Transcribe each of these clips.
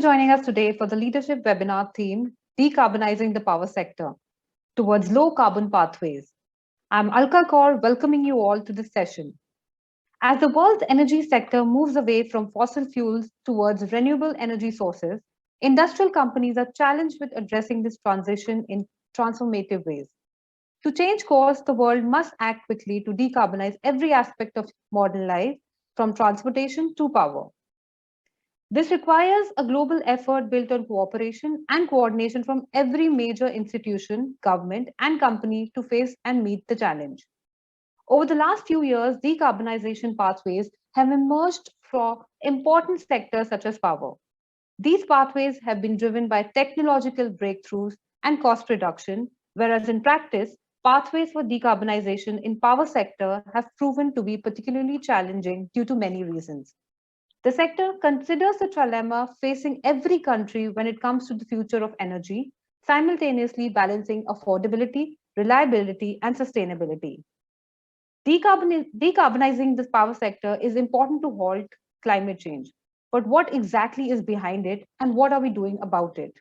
joining us today for the leadership webinar theme, Decarbonizing the Power Sector Towards Low Carbon Pathways. I'm Alka Kaur, welcoming you all to this session. As the world's energy sector moves away from fossil fuels towards renewable energy sources, industrial companies are challenged with addressing this transition in transformative ways. To change course, the world must act quickly to decarbonize every aspect of modern life, from transportation to power. This requires a global effort built on cooperation and coordination from every major institution, government, and company to face and meet the challenge. Over the last few years, decarbonization pathways have emerged for important sectors such as power. These pathways have been driven by technological breakthroughs and cost reduction, whereas in practice, pathways for decarbonization in power sector have proven to be particularly challenging due to many reasons. The sector considers the trilemma facing every country when it comes to the future of energy, simultaneously balancing affordability, reliability, and sustainability. Decarbonizing the power sector is important to halt climate change. But what exactly is behind it, and what are we doing about it?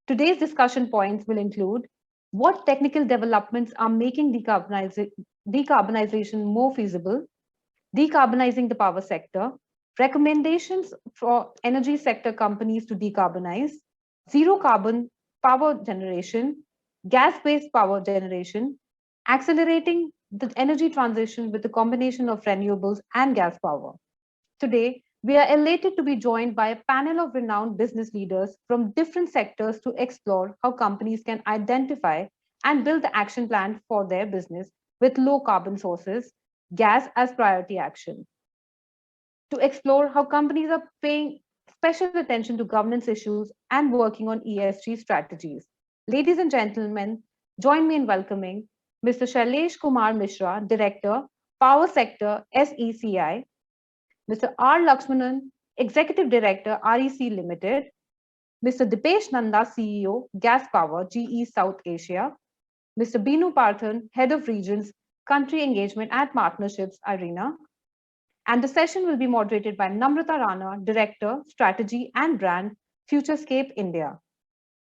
Today's discussion points will include what technical developments are making decarbonization more feasible, decarbonizing the power sector, recommendations for energy sector companies to decarbonize, zero carbon power generation, gas-based power generation, accelerating the energy transition with a combination of renewables and gas power. Today, we are elated to be joined by a panel of renowned business leaders from different sectors to explore how companies can identify and build the action plan for their business with low carbon sources, gas as priority action. To explore how companies are paying special attention to governance issues and working on ESG strategies. Ladies and gentlemen, join me in welcoming Mr. Shailesh Kumar Mishra, Director, Power Sector, SECI, Mr. R. Lakshmanan, Executive Director, REC Limited, Mr. Deepesh Nanda, CEO, Gas Power, GE South Asia, Mr. Binu Parthan, Head of Regions, Country Engagement and Partnerships, IRENA, and the session will be moderated by Namrata Rana, Director, Strategy and Brand, Futurescape India.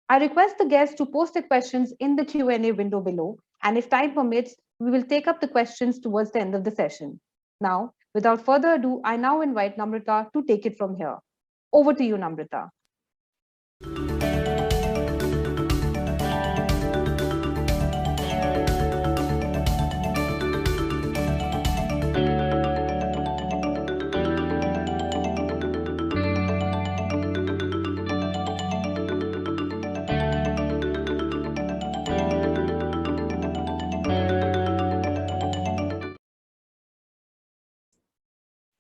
I request the guests to post their questions in the Q&A window below, and if time permits, we will take up the questions towards the end of the session. Now, without further ado, I now invite Namrata to take it from here. Over to you, Namrata.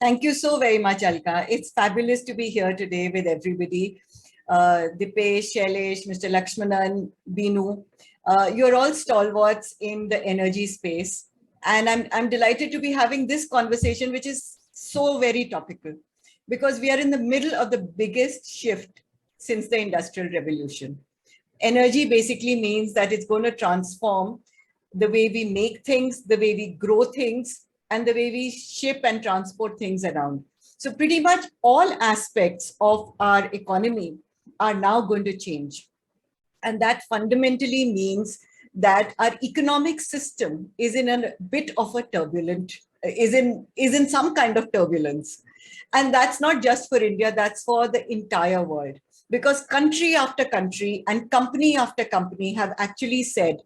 Thank you so very much, Alka. It's fabulous to be here today with everybody. Deepesh, Shailesh, Mr. Lakshmanan, Binu. You're all stalwarts in the energy space. And I'm delighted to be having this conversation, which is so very topical, because we are in the middle of the biggest shift since the Industrial Revolution. Energy basically means that it's going to transform the way we make things, the way we grow things, and the way we ship and transport things around. So pretty much all aspects of our economy are now going to change. And that fundamentally means that our economic system is in a bit of a turbulent, is in some kind of turbulence. And that's not just for India, that's for the entire world. Because country after country and company after company have actually said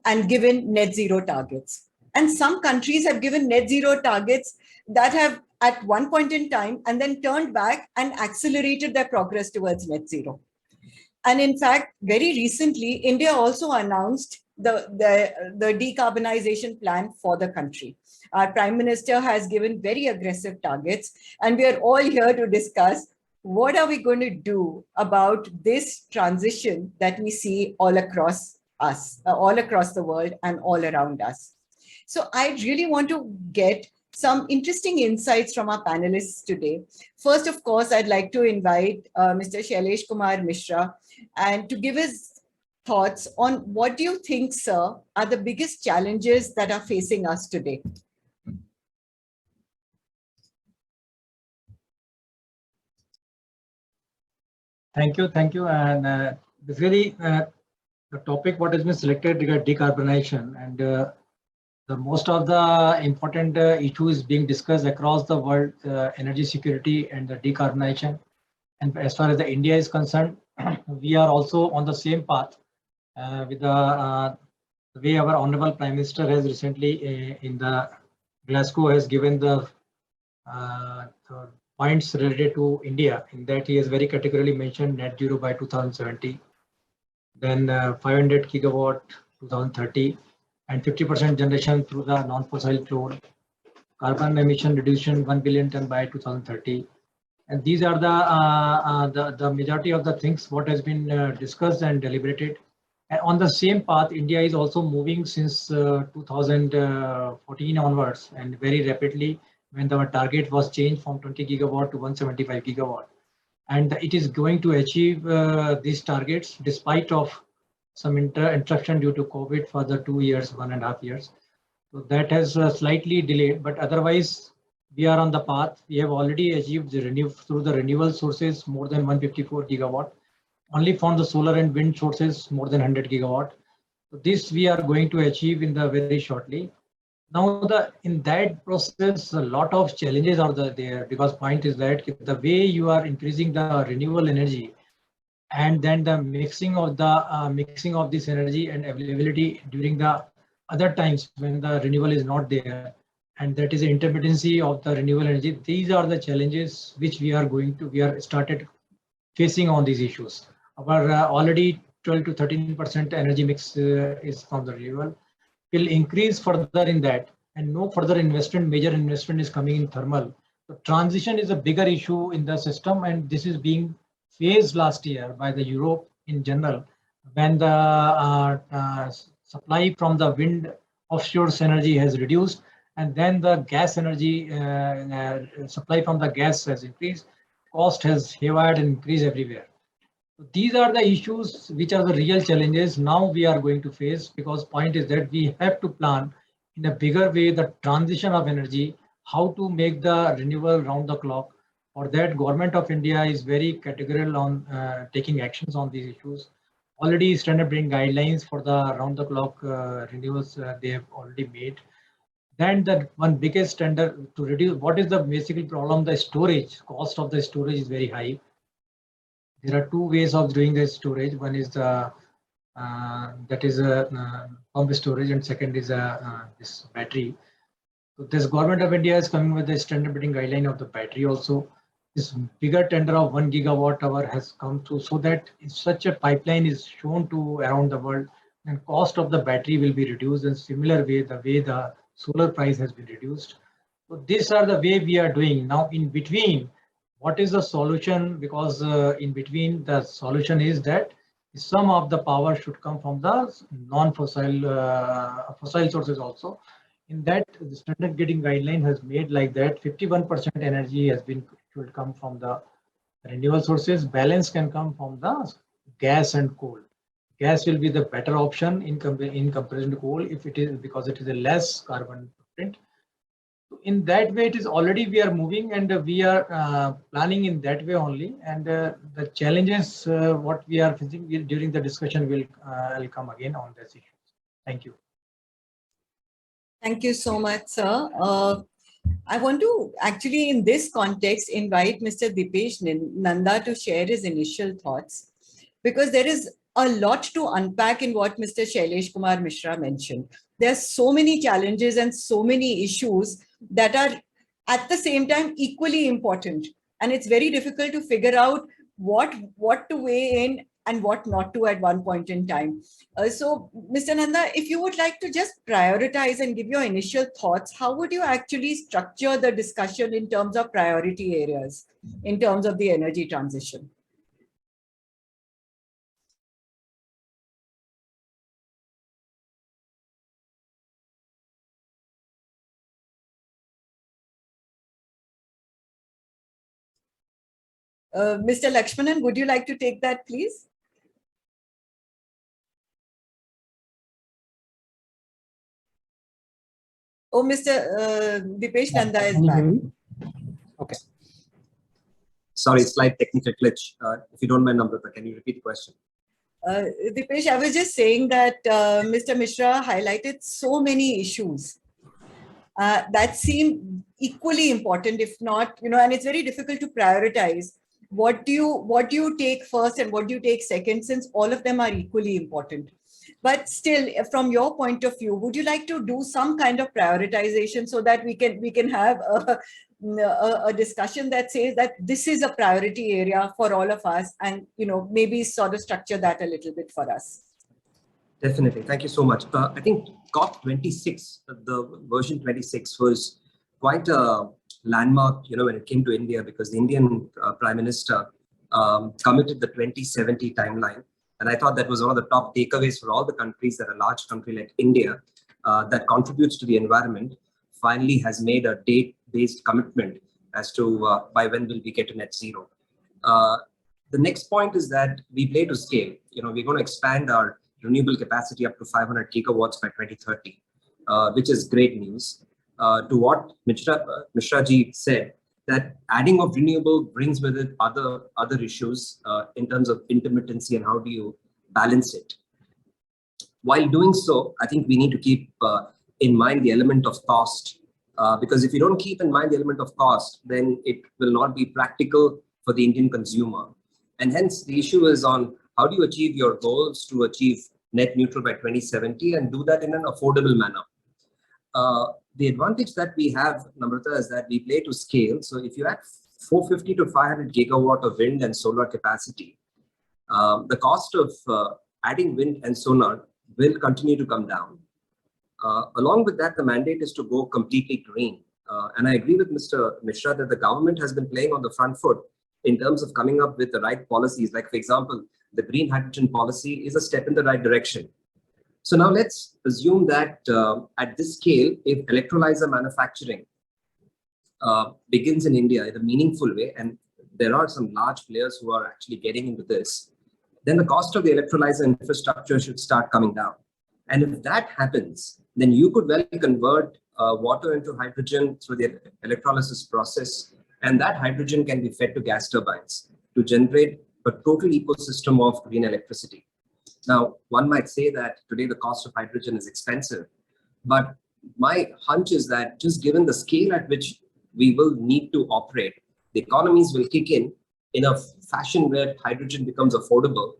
and given net zero targets. And some countries have given net zero targets that have at one point in time and then turned back and accelerated their progress towards net zero. And in fact, very recently, India also announced the decarbonization plan for the country. Our Prime Minister has given very aggressive targets, and we are all here to discuss what are we going to do about this transition that we see all across us, all across the world and all around us. So I really want to get some interesting insights from our panelists today. First, of course, I'd like to invite Mr. Shailesh Kumar Mishra and to give his thoughts on what do you think, sir, are the biggest challenges that are facing us today? Thank you. And it's really the topic what has been selected regarding decarbonization, and the most of the important issues being discussed across the world, energy security and the decarbonization. And as far as the India is concerned, we are also on the same path with the way our Honorable Prime Minister has recently in the Glasgow has given the points related to India, in that he has very categorically mentioned net zero by 2070, then 500 gigawatt 2030, and 50% generation through the non-fossil fuel, carbon emission reduction 1 billion ton by 2030. And these are the majority of the things what has been discussed and deliberated. And on the same path, India is also moving since 2014 onwards, and very rapidly when our target was changed from 20 gigawatt to 175 gigawatt. And it is going to achieve these targets despite of some interruption due to COVID for the 2 years, 1.5 years. So that has slightly delayed, but otherwise we are on the path. We have already achieved through the renewable sources more than 154 gigawatt. Only from the solar and wind sources more than 100 gigawatt. So this we are going to achieve in the very shortly. Now in that process, a lot of challenges are there, because point is that the way you are increasing the renewable energy, and then the mixing of this energy and availability during the other times when the renewable is not there, and that is the intermittency of the renewable energy. These are the challenges which we are started facing on these issues. Our already 12 to 13% energy mix is from the renewable, will increase further in that, and no further major investment is coming in thermal. The transition is a bigger issue in the system, and this is being faced last year by the Europe in general, when the supply from the wind offshore energy has reduced, and then the gas energy supply from the gas has increased, cost has haywire and increased everywhere. These are the issues which are the real challenges now we are going to face, because point is that we have to plan in a bigger way the transition of energy, how to make the renewable round the clock. For that, Government of India is very categorical on taking actions on these issues. Already standard bring guidelines for the round the clock renewables they have already made. Then the one biggest standard to reduce, what is the basic problem? The storage cost of the storage is very high. There are two ways of doing the storage. One is the that is a pump storage, and second is this battery. So this Government of India is coming with the standard bidding guideline of the battery also. This bigger tender of 1 gigawatt hour has come through, so that if such a pipeline is shown to around the world, then cost of the battery will be reduced. In similar way, the way the solar price has been reduced. So these are the way we are doing now. In between, what is the solution? Because in between, the solution is that some of the power should come from the non-fossil fossil sources also. In that, the standard getting guideline has made like that 51% energy has been should come from the renewable sources. Balance can come from the gas and coal. Gas will be the better option in comparison to coal, if it is, because it is a less carbon footprint. In that way, it is already we are moving, and we are planning in that way only. And the challenges what we are facing during the discussion will come again on this issue. Thank you. Thank you so much, sir. I want to actually, in this context, invite Mr. Deepesh Nanda to share his initial thoughts, because there is a lot to unpack in what Mr. Shailesh Kumar Mishra mentioned. There are so many challenges and so many issues that are at the same time equally important. And it's very difficult to figure out what to weigh in and what not to at one point in time. So, Mr. Nanda, if you would like to just prioritize and give your initial thoughts, how would you actually structure the discussion in terms of priority areas, in terms of the energy transition? Mr. Lakshmanan, would you like to take that, please? Oh, Mr. Deepesh Nanda is back. Okay. Sorry, slight technical glitch. If you don't mind, Namrata, can you repeat the question? Deepesh, I was just saying that Mr. Mishra highlighted so many issues that seem equally important, if not, and it's very difficult to prioritize. What do you take first and what do you take second, since all of them are equally important? But still, from your point of view, would you like to do some kind of prioritization so that we can have a discussion that says that this is a priority area for all of us, and maybe sort of structure that a little bit for us? Definitely. Thank you so much. I think COP26, the version 26, was quite a landmark, when it came to India, because the Indian Prime Minister committed the 2070 timeline. And I thought that was one of the top takeaways for all the countries that a large country like India that contributes to the environment finally has made a date-based commitment as to by when will we get to net zero. The next point is that we play to scale. We're going to expand our renewable capacity up to 500 gigawatts by 2030, which is great news. To what Mishra ji said, that adding of renewable brings with it other issues in terms of intermittency and how do you balance it. While doing so, I think we need to keep in mind the element of cost, because if you don't keep in mind the element of cost, then it will not be practical for the Indian consumer. And hence the issue is on how do you achieve your goals to achieve net neutral by 2070 and do that in an affordable manner. The advantage that we have, Namrata, is that we play to scale. So if you add 450 to 500 gigawatt of wind and solar capacity, the cost of adding wind and solar will continue to come down. Along with that, the mandate is to go completely green. And I agree with Mr. Mishra that the government has been playing on the front foot in terms of coming up with the right policies. Like, for example, the green hydrogen policy is a step in the right direction. So now let's assume that at this scale, if electrolyzer manufacturing begins in India in a meaningful way, and there are some large players who are actually getting into this, then the cost of the electrolyzer infrastructure should start coming down. And if that happens, then you could well convert water into hydrogen through the electrolysis process, and that hydrogen can be fed to gas turbines to generate a total ecosystem of green electricity. Now, one might say that today the cost of hydrogen is expensive, but my hunch is that just given the scale at which we will need to operate, the economies will kick in a fashion where hydrogen becomes affordable,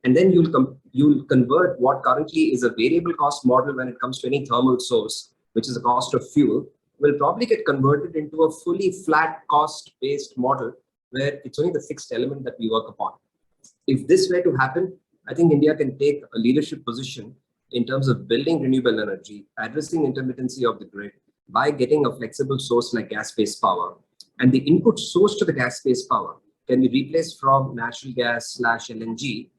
and then you'll convert what currently is a variable cost model when it comes to any thermal source, which is the cost of fuel, will probably get converted into a fully flat cost-based model where it's only the fixed element that we work upon. If this were to happen, I think India can take a leadership position in terms of building renewable energy, addressing intermittency of the grid by getting a flexible source like gas-based power. And the input source to the gas-based power can be replaced from natural gas / LNG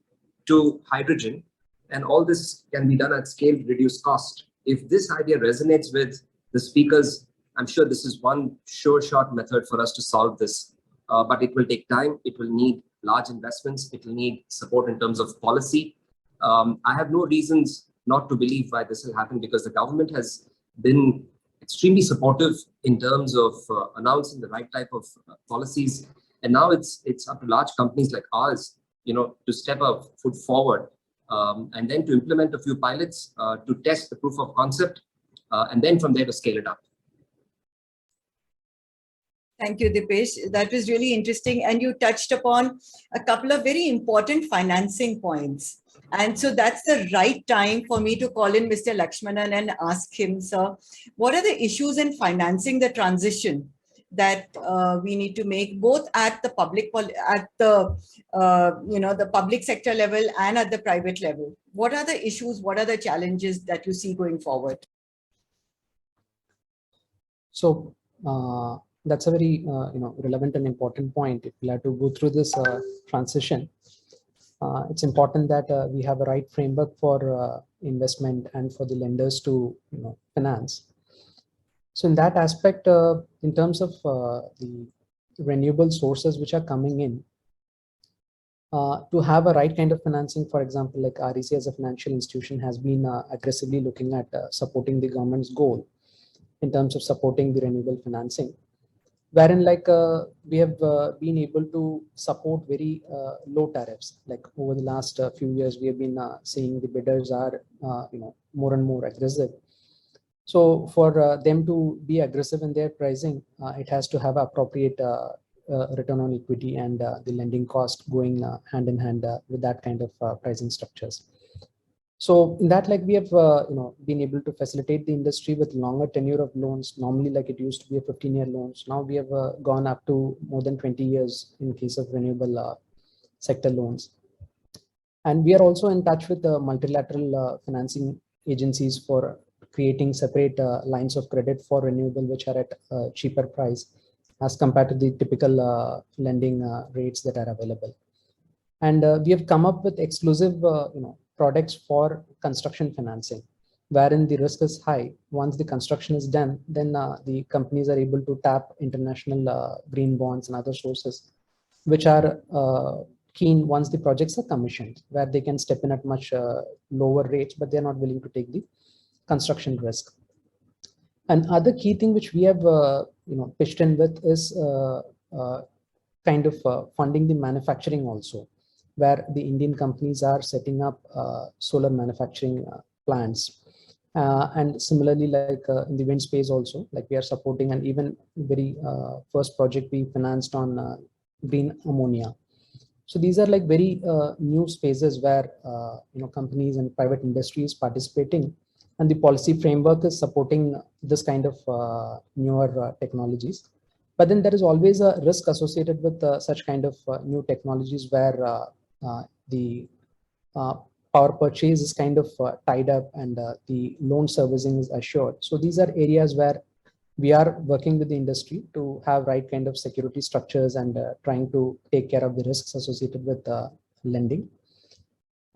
to hydrogen. And all this can be done at scale, reduce cost. If this idea resonates with the speakers, I'm sure this is one sure shot method for us to solve this. But it will take time. It will need large investments. It will need support in terms of policy. I have no reasons not to believe why this will happen, because the government has been extremely supportive in terms of announcing the right type of policies. And now it's up to large companies like ours, to step a foot forward and then to implement a few pilots to test the proof of concept, and then from there to scale it up. Thank you, Deepesh. That was really interesting. And you touched upon a couple of very important financing points. And so that's the right time for me to call in Mr. Lakshmanan and ask him, sir, what are the issues in financing the transition that we need to make, both at the public, the public sector level and at the private level? What are the issues? What are the challenges that you see going forward? So, that's a very relevant and important point. If we have to go through this transition, it's important that we have a right framework for investment and for the lenders to finance. So in that aspect, in terms of the renewable sources which are coming in, to have a right kind of financing, for example, like REC as a financial institution has been aggressively looking at supporting the government's goal in terms of supporting the renewable financing. wherein like we have been able to support very low tariffs. Like over the last few years, we have been seeing the bidders are more and more aggressive. So for them to be aggressive in their pricing, it has to have appropriate return on equity and the lending cost going hand in hand with that kind of pricing structures. So in that, like we have been able to facilitate the industry with longer tenure of loans. Normally, like it used to be a 15-year loans. Now we have gone up to more than 20 years in case of renewable sector loans. And we are also in touch with the multilateral financing agencies for creating separate lines of credit for renewable, which are at a cheaper price as compared to the typical lending rates that are available. And we have come up with exclusive products for construction financing, wherein the risk is high. Once the construction is done, then the companies are able to tap international green bonds and other sources, which are keen once the projects are commissioned, where they can step in at much lower rates, but they're not willing to take the construction risk. And other key thing which we have pitched in with is kind of funding the manufacturing also, where the Indian companies are setting up solar manufacturing plants. And similarly, like in the wind space also, like we are supporting, and even very first project we financed on green ammonia. So these are like very new spaces where companies and private industry is participating, and the policy framework is supporting this kind of newer technologies. But then there is always a risk associated with such kind of new technologies where the power purchase is kind of tied up and the loan servicing is assured. So these are areas where we are working with the industry to have right kind of security structures and trying to take care of the risks associated with lending.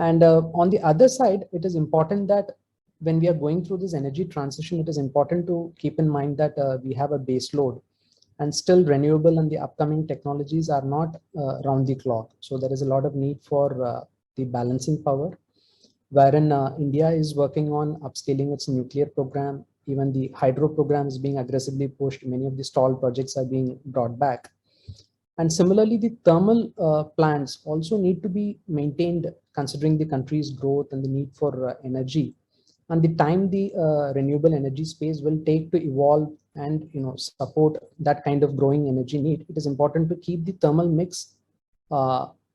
And on the other side, it is important that when we are going through this energy transition, it is important to keep in mind that we have a base load, and still renewable and the upcoming technologies are not round the clock. So there is a lot of need for the balancing power, wherein India is working on upscaling its nuclear program. Even the hydro program is being aggressively pushed. Many of the stalled projects are being brought back. And similarly, the thermal plants also need to be maintained considering the country's growth and the need for energy. And the time the renewable energy space will take to evolve and support that kind of growing energy need, it is important to keep the thermal mix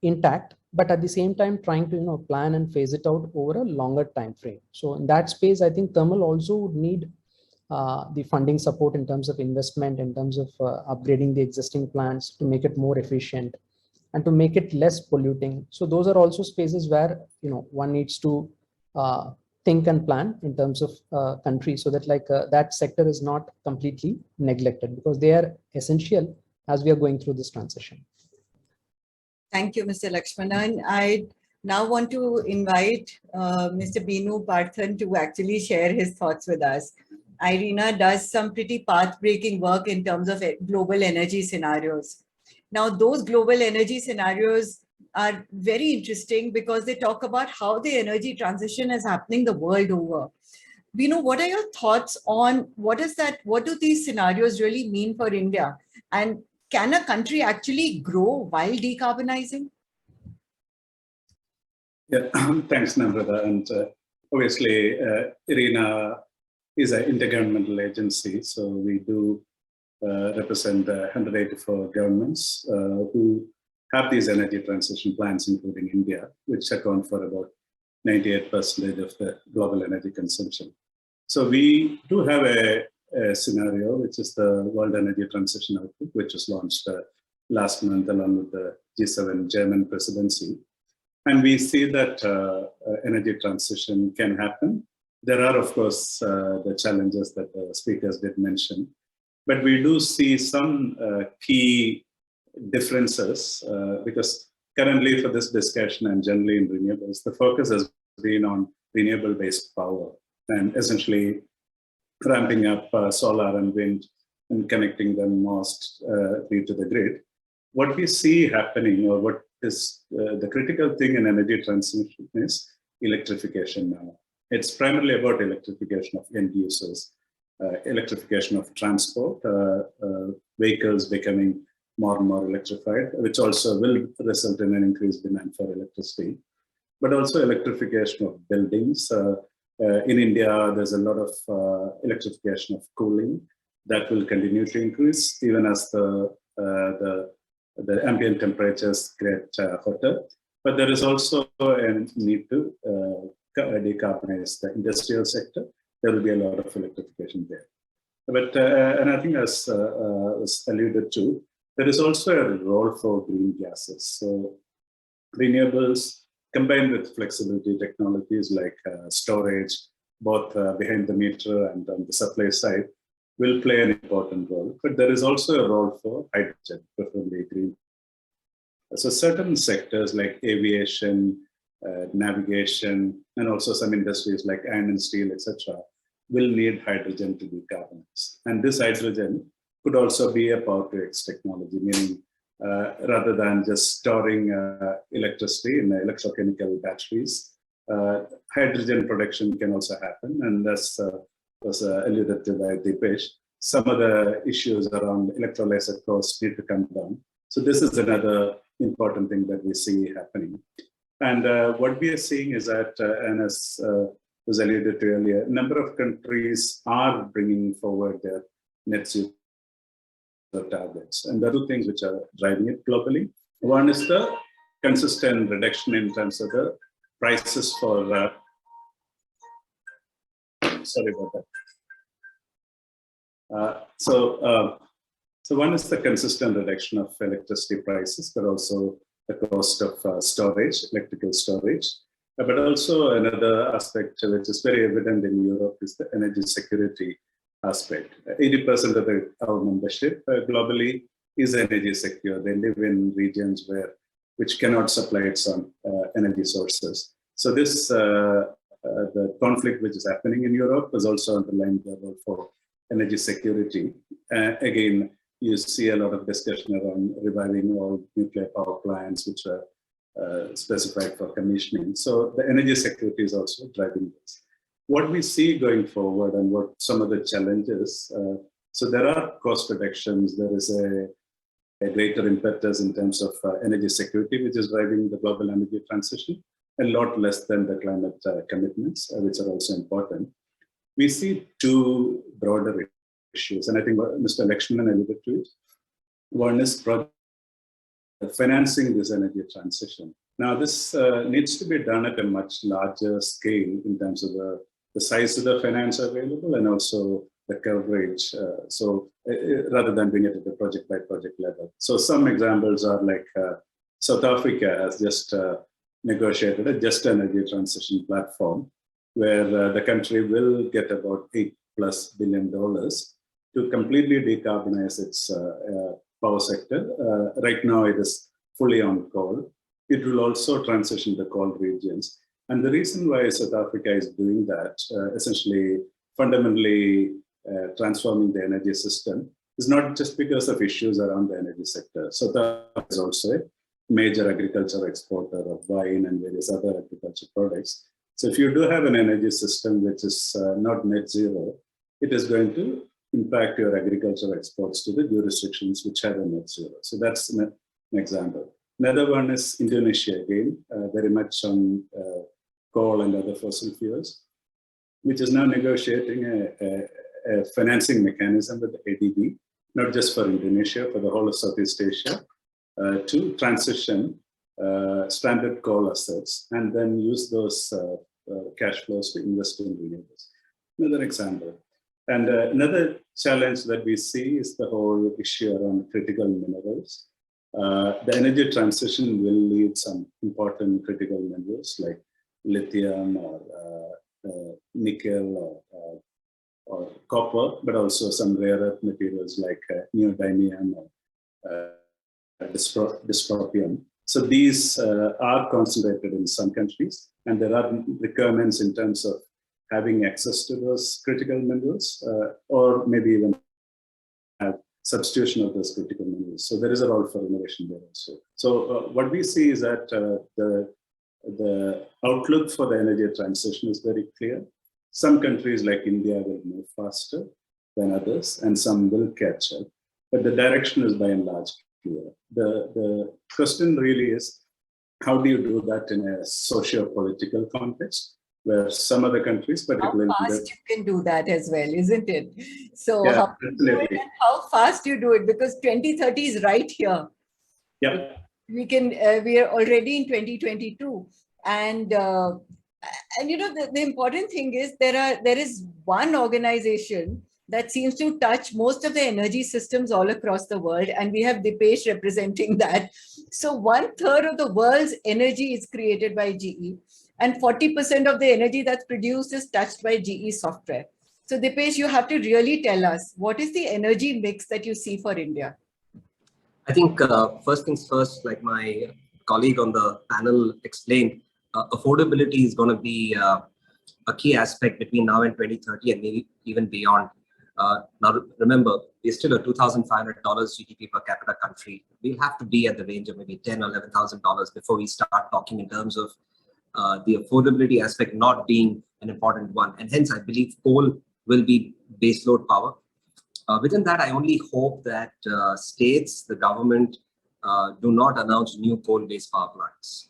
intact, but at the same time trying to plan and phase it out over a longer time frame. So in that space, I think thermal also would need the funding support in terms of investment, in terms of upgrading the existing plants to make it more efficient and to make it less polluting. So those are also spaces where one needs to think and plan in terms of country, so that like that sector is not completely neglected, because they are essential as we are going through this transition. Thank you, Mr. Lakshmanan. I now want to invite Mr. Binu Parthan to actually share his thoughts with us. IRENA does some pretty path-breaking work in terms of global energy scenarios. Now, those global energy scenarios are very interesting because they talk about how the energy transition is happening the world over. Binu, what are your thoughts on what do these scenarios really mean for India? And can a country actually grow while decarbonizing? Yeah, thanks, Namrata. And obviously, IRENA is an intergovernmental agency. So we do represent 184 governments who have these energy transition plans, including India, which account for about 98% of the global energy consumption. So we do have a scenario, which is the World Energy Transition Outlook, which was launched last month along with the G7 German presidency. And we see that energy transition can happen. There are, of course, the challenges that the speakers did mention, but we do see some key differences because currently for this discussion and generally in renewables, the focus has been on renewable-based power and essentially ramping up solar and wind and connecting them most to the grid. What we see happening, or what is the critical thing in energy transition, is electrification now. It's primarily about electrification of end users. electrification of transport, vehicles becoming more and more electrified, which also will result in an increased demand for electricity, but also electrification of buildings. In India, there's a lot of electrification of cooling that will continue to increase even as the ambient temperatures get hotter. But there is also a need to decarbonize the industrial sector. There will be a lot of electrification there. But and I think as was alluded to, there is also a role for green gases. So renewables combined with flexibility technologies like storage, both behind the meter and on the supply side, will play an important role. But there is also a role for hydrogen, preferably green. So certain sectors like aviation, navigation, and also some industries like iron and steel, etc., will need hydrogen to decarbonize. And this hydrogen could also be a power-to-X technology, meaning rather than just storing electricity in electrochemical batteries, hydrogen production can also happen. And as was alluded to by Deepesh, some of the issues around electrolyzer costs need to come down. So this is another important thing that we see happening. And what we are seeing is that, and as was alluded to earlier, a number of countries are bringing forward their net zero targets. And there are two things which are driving it globally. One is the consistent reduction in terms of the prices for, sorry about that. So one is the consistent reduction of electricity prices, but also the cost of storage, electrical storage. But also another aspect which is very evident in Europe is the energy security aspect. 80% of our membership globally is energy secure. They live in regions which cannot supply its own energy sources. So this, the conflict which is happening in Europe is also underlying the role for energy security. Again, you see a lot of discussion around reviving all nuclear power plants, which are specified for commissioning. So the energy security is also driving this. What we see going forward and what some of the challenges, so there are cost reductions, there is a greater impetus in terms of energy security, which is driving the global energy transition, a lot less than the climate commitments, which are also important. We see two broader issues, and I think Mr. Lakshmanan alluded to it. One is financing this energy transition. Now, this needs to be done at a much larger scale in terms of the size of the finance available and also the coverage. Rather than doing it at the project by project level. So some examples are like South Africa has just negotiated a just energy transition platform where the country will get about $8+ billion to completely decarbonize its power sector. Right now it is fully on coal. It will also transition the coal regions. And the reason why South Africa is doing that, essentially fundamentally transforming the energy system, is not just because of issues around the energy sector. South Africa is also a major agriculture exporter of wine and various other agriculture products. So if you do have an energy system which is not net zero, it is going to impact your agriculture exports to the jurisdictions which have a net zero. So that's an example. Another one is Indonesia again, very much on coal and other fossil fuels, which is now negotiating a financing mechanism with the ADB, not just for Indonesia, for the whole of Southeast Asia, to transition stranded coal assets and then use those cash flows to invest in renewables. Another example. And another challenge that we see is the whole issue around critical minerals. The energy transition will need some important critical minerals like lithium or nickel or copper, but also some rare earth materials like neodymium or dysprosium. So these are concentrated in some countries, and there are requirements in terms of having access to those critical minerals, or maybe even have substitution of those critical minerals. So there is a role for innovation there also. So what we see is that the outlook for the energy transition is very clear. Some countries like India will move faster. than others, and some will catch up. But the direction is by and large clear. The question really is, how do you do that in a socio-political context, where some other countries, particularly how fast you can do that as well, isn't it? So yeah, how you do it and how fast you do it, because 2030 is right here. Yeah. We can. We are already in 2022, and you know the important thing is there is one organization that seems to touch most of the energy systems all across the world, and we have Deepesh representing that. So 1/3 of the world's energy is created by GE, and 40% of the energy that's produced is touched by GE software. So Deepesh, you have to really tell us, what is the energy mix that you see for India? I think first things first, like my colleague on the panel explained, affordability is going to be a key aspect between now and 2030 and maybe even beyond. Now, remember, we're still a $2,500 GDP per capita country. We'll have to be at the range of maybe $10,000 or $11,000 before we start talking in terms of the affordability aspect not being an important one. And hence, I believe coal will be baseload power. Within that, I only hope that states, the government, do not announce new coal-based power plants.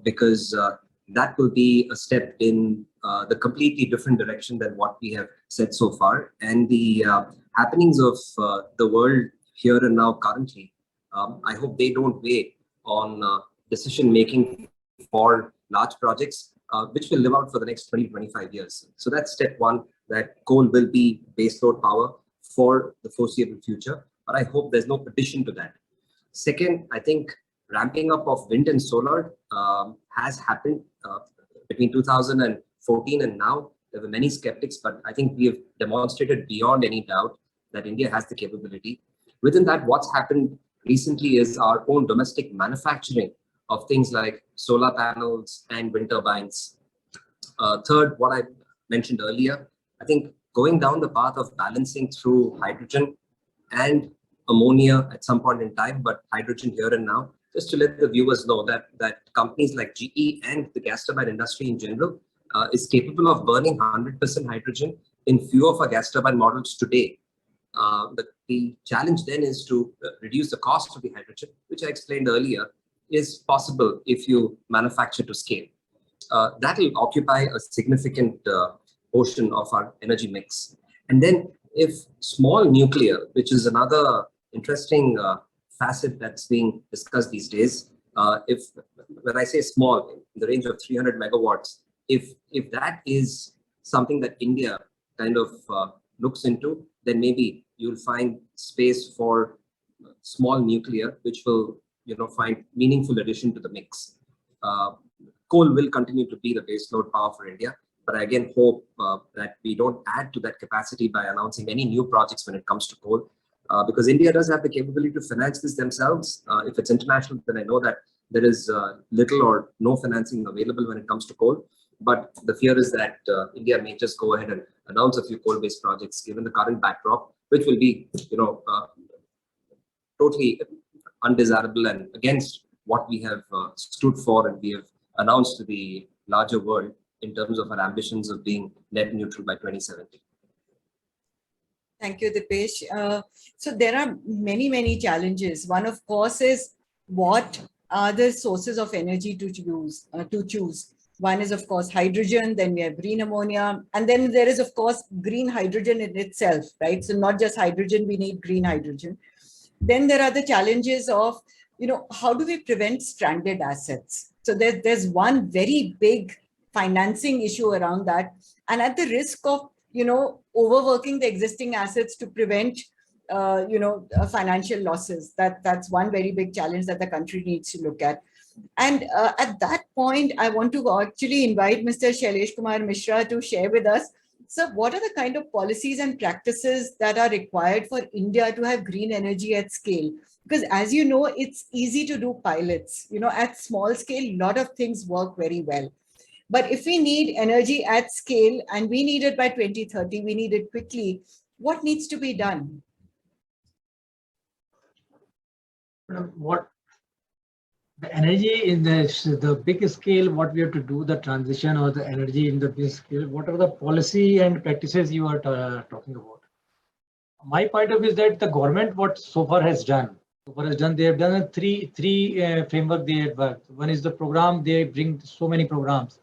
Because that will be a step in the completely different direction than what we have said so far. And the happenings of the world here and now currently, I hope they don't weigh on decision-making for large projects, which will live out for the next 20-25 years. So that's step one, that coal will be baseload power for the foreseeable future. But I hope there's no addition to that. Second, I think ramping up of wind and solar has happened between 2014 and now. There were many skeptics, but I think we have demonstrated beyond any doubt that India has the capability. Within that, what's happened recently is our own domestic manufacturing of things like solar panels and wind turbines. Third, what I mentioned earlier, I think going down the path of balancing through hydrogen and ammonia at some point in time, but hydrogen here and now, just to let the viewers know that companies like GE and the gas turbine industry in general is capable of burning 100% hydrogen in few of our gas turbine models today. The challenge then is to reduce the cost of the hydrogen, which I explained earlier, is possible if you manufacture to scale. That will occupy a significant portion of our energy mix. And then if small nuclear, which is another interesting facet that's being discussed these days, when I say small, in the range of 300 megawatts, if that is something that India kind of looks into, then maybe you'll find space for small nuclear, which will find meaningful addition to the mix. Coal will continue to be the baseload power for India, but I again hope that we don't add to that capacity by announcing any new projects when it comes to coal, because India does have the capability to finance this themselves. If it's international, then I know that there is little or no financing available when it comes to coal. But the fear is that India may just go ahead and announce a few coal-based projects, given the current backdrop, which will be, totally undesirable and against what we have stood for and we have announced to the larger world in terms of our ambitions of being net neutral by 2070. Thank you, Deepesh. So there are many, many challenges. One, of course, is what are the sources of energy to choose. One is, of course, hydrogen, then we have green ammonia, and then there is, of course, green hydrogen in itself, right? So not just hydrogen, we need green hydrogen. Then there are the challenges of, how do we prevent stranded assets? So there's one very big financing issue around that. And at the risk of, overworking the existing assets to prevent, financial losses, that's one very big challenge that the country needs to look at. And at that point, I want to actually invite Mr. Shailesh Kumar Mishra to share with us, so what are the kind of policies and practices that are required for India to have green energy at scale? Because as you know, it's easy to do pilots. At small scale, a lot of things work very well. But if we need energy at scale and we need it by 2030, we need it quickly, what needs to be done? The energy in the big scale, what we have to do, the transition or the energy in the big scale, what are the policy and practices you are talking about? My point of view is that the government, what so far has done, they have done a three framework they have worked. One is the program, they bring so many programs.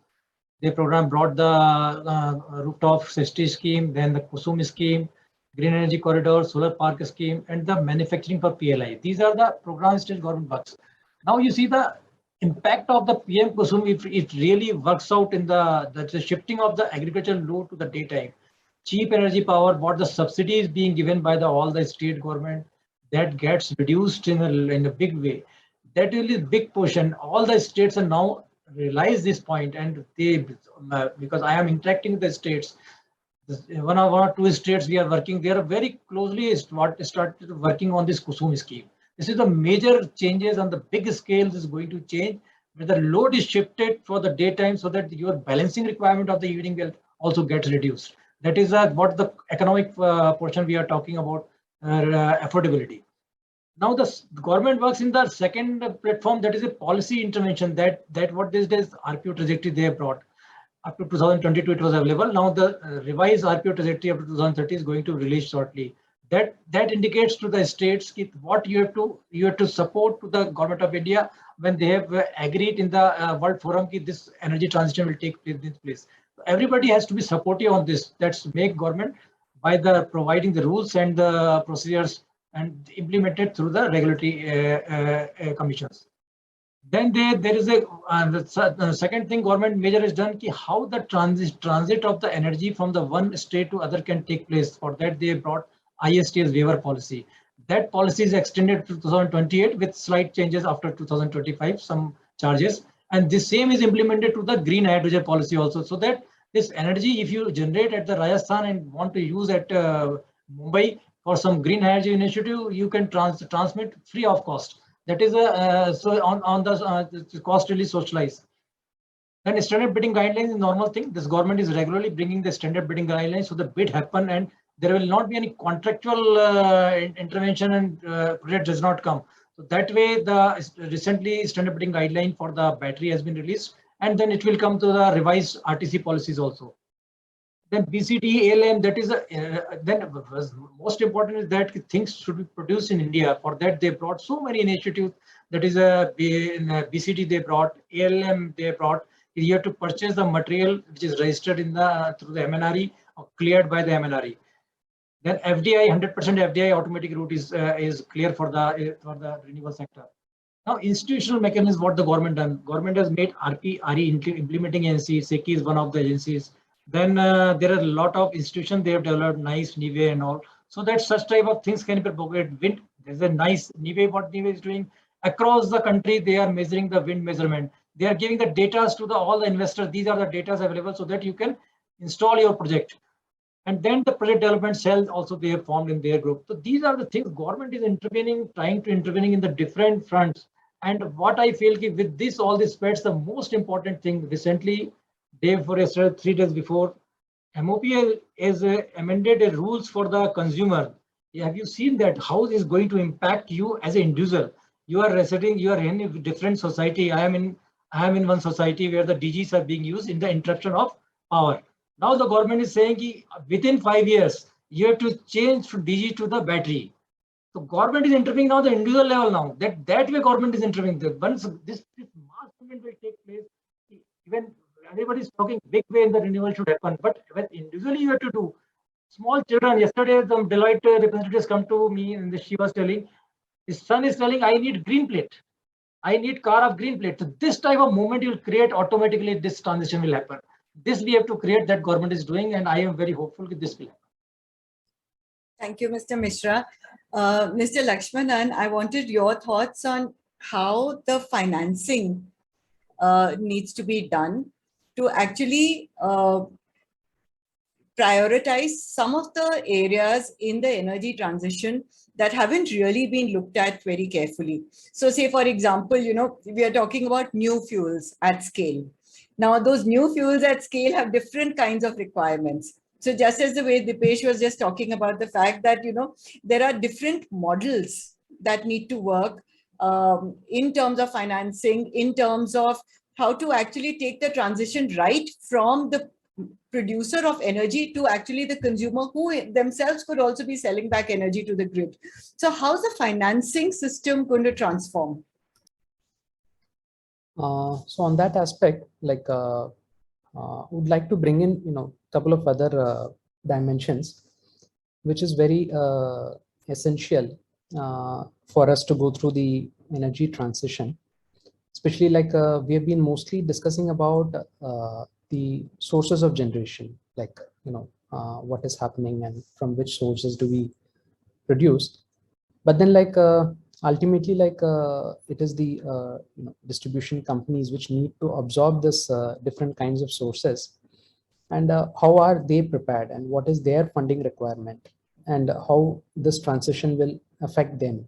They brought the rooftop safety scheme, then the Kusum scheme, green energy corridor, solar park scheme, and the manufacturing for PLI. These are the programs state government works. Now you see the impact of the PM Kusum, if it really works out in the shifting of the agricultural load to the daytime. Cheap energy power, what the subsidy is being given by all the state government, that gets reduced in a big way. That really big portion. All the states are now realize this point, and they, because I am interacting with the states, one or two states we are working, they are very closely started working on this Kusum scheme. This is the major changes on the big scale is going to change, where the load is shifted for the daytime so that your balancing requirement of the evening will also get reduced. That is what the economic portion we are talking about, affordability. Now the government works in the second platform, that is a policy intervention, that what this is RPO trajectory they have brought. Up to 2022 it was available. Now the revised RPO trajectory up to 2030 is going to release shortly. That indicates to the states what you have to support to the government of India when they have agreed in the World Forum that this energy transition will take place. Everybody has to be supportive on this. That's make government by the providing the rules and the procedures and implemented through the regulatory commissions. Then there is the second thing government major has done, how the transit of the energy from the one state to other can take place. For that they brought ISTS waiver policy. That policy is extended to 2028 with slight changes after 2025, some charges. And the same is implemented to the green hydrogen policy also, so that this energy, if you generate at the Rajasthan and want to use at Mumbai for some green hydrogen initiative, you can transmit free of cost. That is so on the cost really socialized. Then standard bidding guidelines is normal thing. This government is regularly bringing the standard bidding guidelines so the bid happen and there will not be any contractual intervention and project does not come. So that way the recently standard bidding guideline for the battery has been released, and then it will come to the revised RTC policies also. Then BCD, ALM, that is then most important is that things should be produced in India. For that they brought so many initiatives. That is in BCD they brought, ALM they brought. You have to purchase the material which is registered in the through the MNRE or cleared by the MNRE. Then FDI, 100% FDI automatic route is clear for the renewable sector. Now institutional mechanisms, what the government done. Government has made RE implementing agency. SECI is one of the agencies. Then there are a lot of institutions they have developed, nice NIVE and all, so that such type of things can be propagated. Wind, there's a nice NIVE, what NIVE is doing across the country. They are measuring the wind measurement. They are giving the data to all the investors. These are the data available so that you can install your project. And then the project development cells also they have formed in their group. So these are the things government is intervening, trying to intervening in the different fronts. And what I feel with this, all these spreads, the most important thing recently, day before yesterday, 3 days before, MOP has amended the rules for the consumer. Have you seen that? How is going to impact you as an individual? You are residing, you are in a different society. I am in one society where the DGs are being used in the interruption of power. Now the government is saying within 5 years, you have to change from DG to the battery. So government is intervening now the individual level now. That way government is intervening. Once this mass movement will take place, even everybody is talking big way in the renewal should happen. But when individually you have to do, small children, yesterday the Deloitte representatives come to me and she was telling, his son is telling, I need green plate. I need car of green plate. So this type of movement you will create automatically, this transition will happen. This we have to create, that government is doing, and I am very hopeful that this will happen. Thank you, Mr. Mishra. Mr. Lakshmanan, I wanted your thoughts on how the financing needs to be done to actually prioritize some of the areas in the energy transition that haven't really been looked at very carefully. So say, for example, we are talking about new fuels at scale. Now, those new fuels at scale have different kinds of requirements. So just as the way Deepesh was just talking about the fact that, there are different models that need to work in terms of financing, in terms of how to actually take the transition right from the producer of energy to actually the consumer, who themselves could also be selling back energy to the grid. So how's the financing system going to transform? So on that aspect, like would like to bring in, couple of other dimensions, which is very essential for us to go through the energy transition. Especially like we have been mostly discussing about the sources of generation, like what is happening and from which sources do we produce. But then like ultimately like it is the distribution companies which need to absorb this different kinds of sources, and how are they prepared and what is their funding requirement and how this transition will affect them.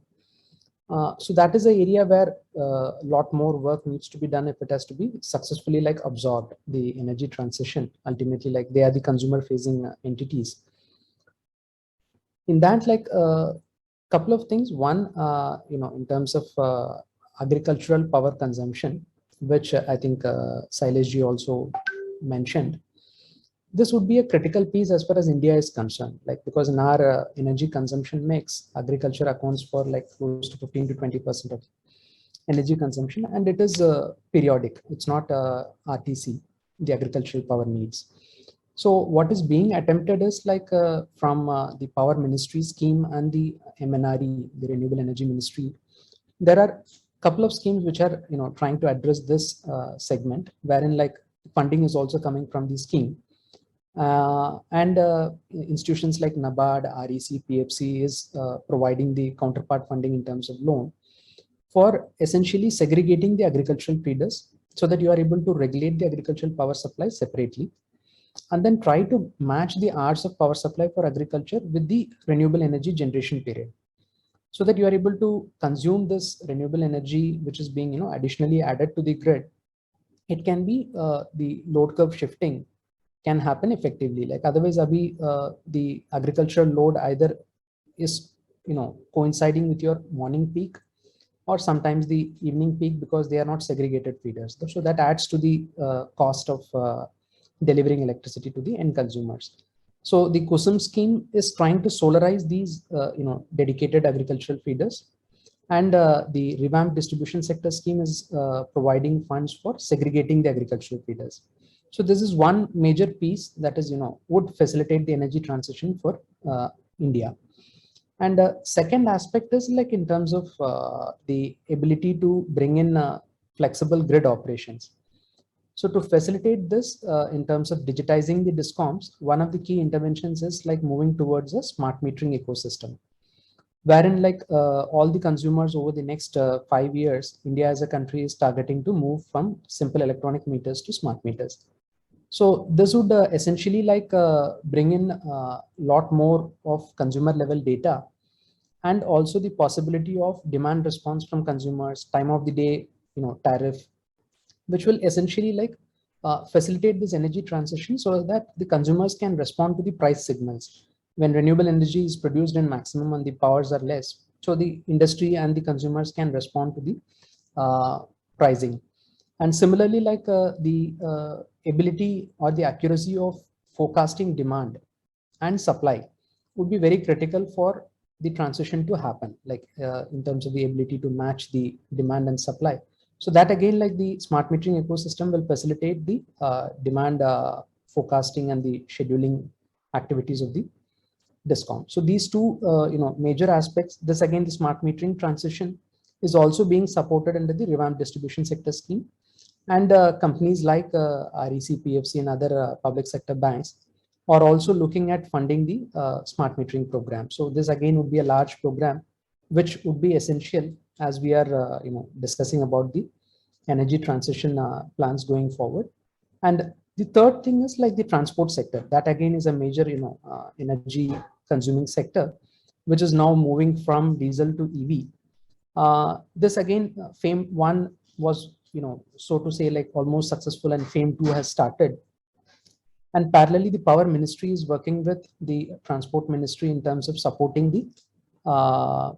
So that is an area where a lot more work needs to be done if it has to be successfully like absorbed the energy transition. Ultimately, like they are the consumer facing entities. In that, like couple of things. One, in terms of agricultural power consumption, which I think Shailesh ji also mentioned. This would be a critical piece as far as India is concerned, like because in our energy consumption mix, agriculture accounts for like close to 15 to 20% of energy consumption, and it is periodic. It's not RTC, the agricultural power needs. So what is being attempted is like from the power ministry scheme and the MNRE, the renewable energy ministry, there are a couple of schemes which are trying to address this segment, wherein like funding is also coming from the scheme. And institutions like NABARD, REC, PFC is providing the counterpart funding in terms of loan for essentially segregating the agricultural feeders so that you are able to regulate the agricultural power supply separately, and then try to match the hours of power supply for agriculture with the renewable energy generation period, so that you are able to consume this renewable energy which is being additionally added to the grid. It can be the load curve shifting can happen effectively. Like otherwise, the agricultural load either is coinciding with your morning peak or sometimes the evening peak, because they are not segregated feeders. So that adds to the cost of delivering electricity to the end consumers. So the KUSUM scheme is trying to solarize these dedicated agricultural feeders, and the revamped distribution sector scheme is providing funds for segregating the agricultural feeders. So this is one major piece that is, would facilitate the energy transition for India. And second aspect is like in terms of the ability to bring in flexible grid operations. So to facilitate this in terms of digitizing the DISCOMs, one of the key interventions is like moving towards a smart metering ecosystem, wherein like all the consumers over the next 5 years, India as a country is targeting to move from simple electronic meters to smart meters. So this would essentially like bring in a lot more of consumer level data, and also the possibility of demand response from consumers, time of the day, tariff, which will essentially like facilitate this energy transition so that the consumers can respond to the price signals. When renewable energy is produced in maximum and the powers are less, so the industry and the consumers can respond to the pricing. And similarly, like the ability or the accuracy of forecasting demand and supply would be very critical for the transition to happen, like in terms of the ability to match the demand and supply. So that again, like the smart metering ecosystem will facilitate the demand forecasting and the scheduling activities of the DISCOM. So these two, major aspects. This again, the smart metering transition is also being supported under the revamped distribution sector scheme, and companies like REC, PFC, and other public sector banks are also looking at funding the smart metering program. So this again would be a large program, which would be essential as we are, discussing about the energy transition plans going forward. And the third thing is like the transport sector. That again is a major, energy consuming sector, which is now moving from diesel to EV. This again, FAME 1 was, so to say, like almost successful, and FAME 2 has started. And parallelly, the power ministry is working with the transport ministry in terms of supporting the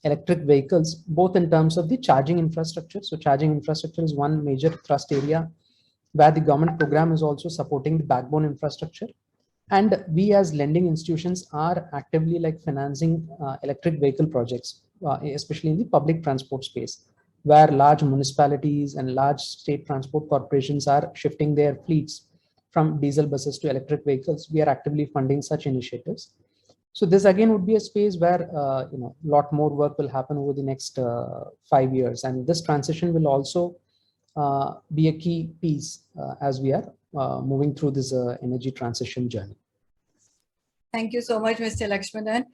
electric vehicles, both in terms of the charging infrastructure. So charging infrastructure is one major thrust area where the government program is also supporting the backbone infrastructure. And we as lending institutions are actively like financing electric vehicle projects, especially in the public transport space, where large municipalities and large state transport corporations are shifting their fleets from diesel buses to electric vehicles. We are actively funding such initiatives. So this again would be a space where a lot more work will happen over the next 5 years, and this transition will also be a key piece as we are moving through this energy transition journey. Thank you so much, Mr. Lakshmanan.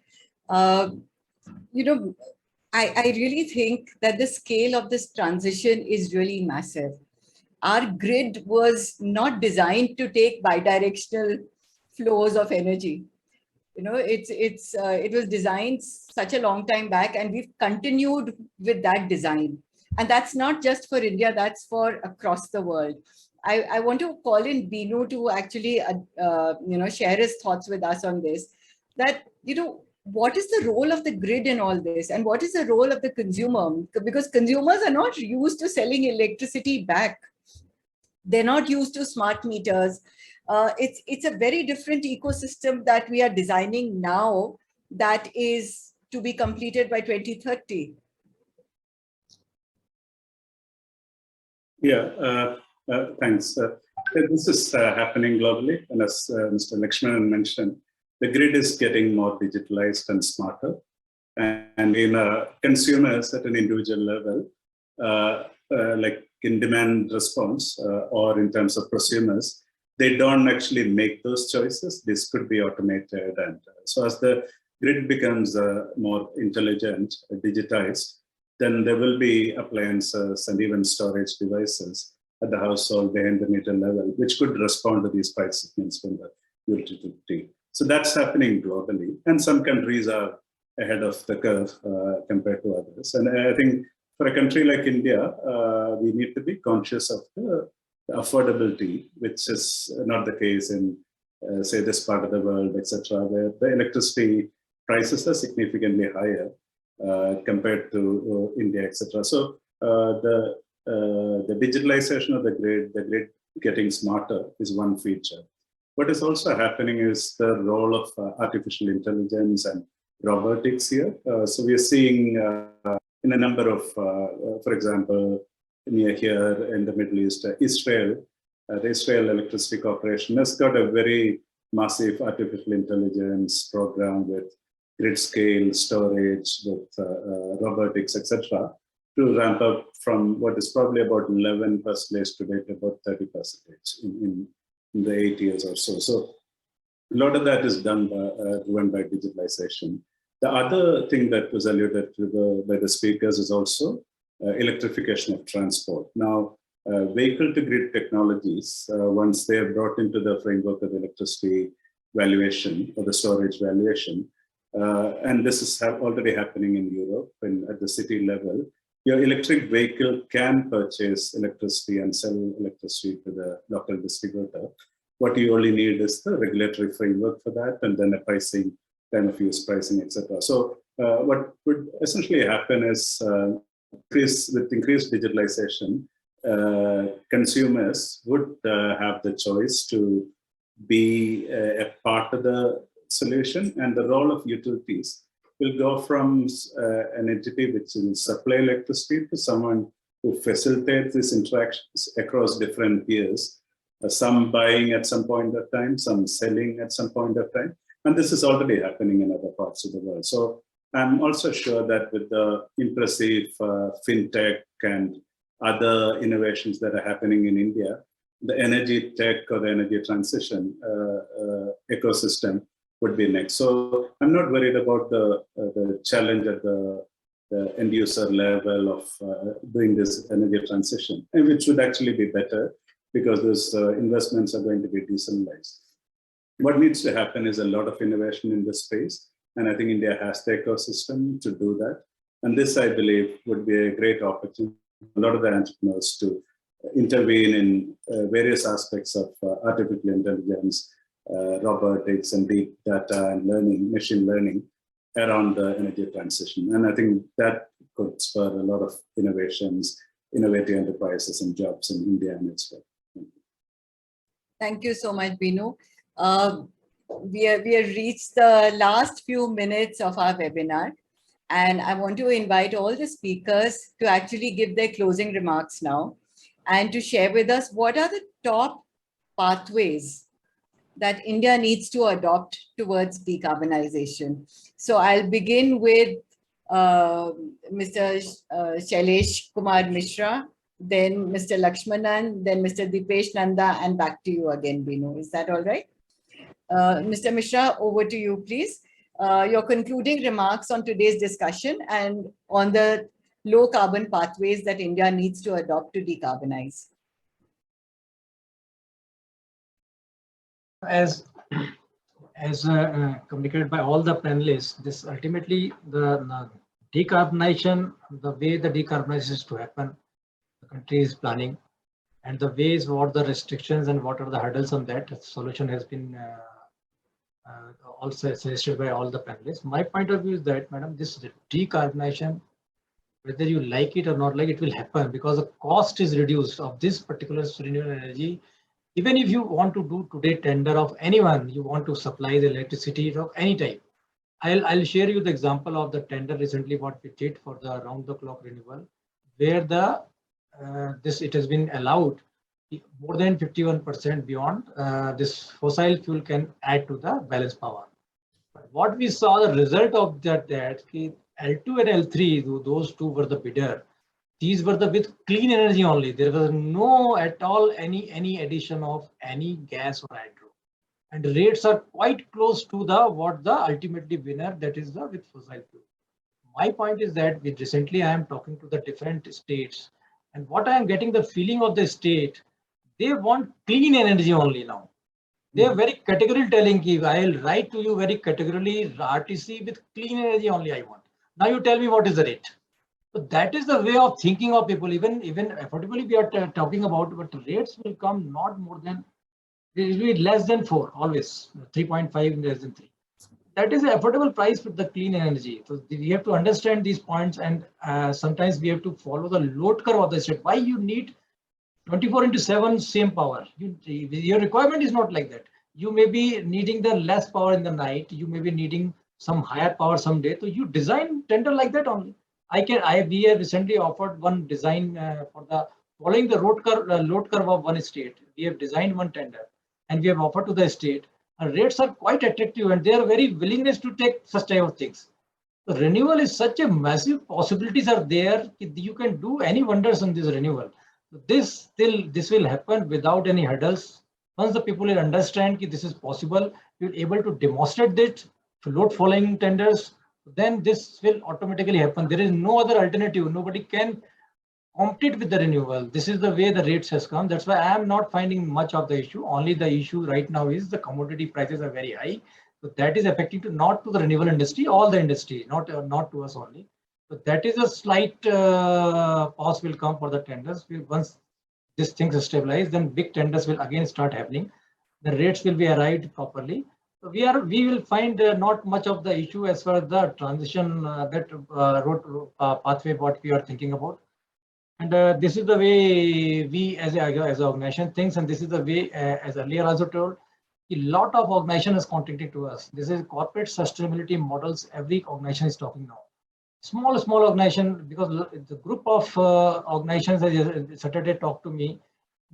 I really think that the scale of this transition is really massive. Our grid was not designed to take bidirectional flows of energy. It was designed such a long time back, and we've continued with that design. And that's not just for India, that's for across the world. I want to call in Binu to actually, share his thoughts with us on this, that, what is the role of the grid in all this? And what is the role of the consumer? Because consumers are not used to selling electricity back. They're not used to smart meters. It's a very different ecosystem that we are designing now that is to be completed by 2030. Yeah, thanks. This is happening globally, and as Mr. Lakshmanan mentioned, the grid is getting more digitalized and smarter. And in consumers at an individual level, like in demand response or in terms of prosumers, they don't actually make those choices. This could be automated. And so as the grid becomes more intelligent, digitized, then there will be appliances and even storage devices at the household behind the meter level, which could respond to these price signals from the utility. So that's happening globally. And some countries are ahead of the curve compared to others. And I think for a country like India, we need to be conscious of the affordability, which is not the case in, say, this part of the world, etc., where the electricity prices are significantly higher compared to India, etc. So the digitalization of the grid getting smarter is one feature. What is also happening is the role of artificial intelligence and robotics here. So we are seeing in a number of, for example, near here in the Middle East, Israel, the Israel Electricity Corporation has got a very massive artificial intelligence program with grid scale storage, with robotics, etc., to ramp up from what is probably about 11% today to about 30% in the 8 years or so. So a lot of that is done driven by digitalization. The other thing that was alluded to by the speakers is also electrification of transport. Now, vehicle-to-grid technologies, once they are brought into the framework of electricity valuation or the storage valuation, and this is already happening in Europe and at the city level, your electric vehicle can purchase electricity and sell electricity to the local distributor. What you only need is the regulatory framework for that, and then a pricing, time of use pricing, etc. So what would essentially happen is with increased digitalization, consumers would have the choice to be a part of the solution, and the role of utilities will go from an entity which will supply electricity to someone who facilitates these interactions across different peers, some buying at some point of time, some selling at some point of time. And this is already happening in other parts of the world. So I'm also sure that with the impressive fintech and other innovations that are happening in India, the energy tech or the energy transition ecosystem would be next. So I'm not worried about the challenge at the end user level of doing this energy transition, and which would actually be better because those investments are going to be decentralized. What needs to happen is a lot of innovation in this space, and I think India has the ecosystem to do that. And this, I believe, would be a great opportunity for a lot of the entrepreneurs to intervene in various aspects of artificial intelligence, robotics, and big data and learning, machine learning, around the energy transition. And I think that could spur a lot of innovations, innovative enterprises and jobs in India and elsewhere. Thank you so much, Binu. We have reached the last few minutes of our webinar, and I want to invite all the speakers to actually give their closing remarks now and to share with us what are the top pathways that India needs to adopt towards decarbonization. So I'll begin with Mr. Shailesh Kumar Mishra, then Mr. Lakshmanan, then Mr. Deepesh, Nanda, and back to you again, Binu. Is that all right? Mr. Mishra, over to you, please. Your concluding remarks on today's discussion and on the low carbon pathways that India needs to adopt to decarbonize. As communicated by all the panelists, this ultimately the decarbonization, the way the decarbonization is to happen, the country is planning, and the ways, what the restrictions and what are the hurdles on that. The solution has been also suggested by all the panelists. My point of view is that, madam, this decarbonization, whether you like it or not like it, will happen because the cost is reduced of this particular renewable energy. Even if you want to do today tender of anyone, you want to supply the electricity of any type. I'll share you the example of the tender recently what we did for the round the clock renewable, where the it has been allowed more than 51% beyond this fossil fuel can add to the balance power. But what we saw the result of that L2 and L3, those two were the bidder. These were the with clean energy only. There was no at all any addition of any gas or hydro, and the rates are quite close to the what the ultimately winner, that is the with fossil fuel. My point is that with recently I am talking to the different states, and what I am getting the feeling of the state, they want clean energy only now. They are very categorically telling you, I will write to you very categorically, RTC with clean energy only I want. Now you tell me what is the rate. So that is the way of thinking of people. Even affordably we are talking about, but rates will come not more than, it will be less than 4 always, 3.5 less than 3. That is an affordable price with the clean energy. So we have to understand these points, and sometimes we have to follow the load curve of the state. Why you need 24/7 same power? Your requirement is not like that. You may be needing the less power in the night. You may be needing some higher power someday. So you design tender like that only. We have recently offered one design for the following the load curve of one state. We have designed one tender, and we have offered to the state. And rates are quite attractive, and they are very willingness to take such type of things. The renewal is such a massive possibilities are there. You can do any wonders on this renewal. This will happen without any hurdles. Once the people will understand that this is possible, you're able to demonstrate it to load following tenders, then this will automatically happen. There is no other alternative. Nobody can compete with the renewal. This is the way the rates has come. That's why I am not finding much of the issue. Only the issue right now is the commodity prices are very high. So that is affecting not to the renewable industry, all the industry, not to us only. So that is a slight pause will come for the tenders. Once this things is stabilized, then big tenders will again start happening. The rates will be arrived properly. So we will find not much of the issue as far as the transition that road pathway what we are thinking about. And this is the way we as an organization thinks, and this is the way, as earlier also told, a lot of organization is contacting to us. This is corporate sustainability models. Every organization is talking now. Small organization, because the group of organizations that Saturday talked to me,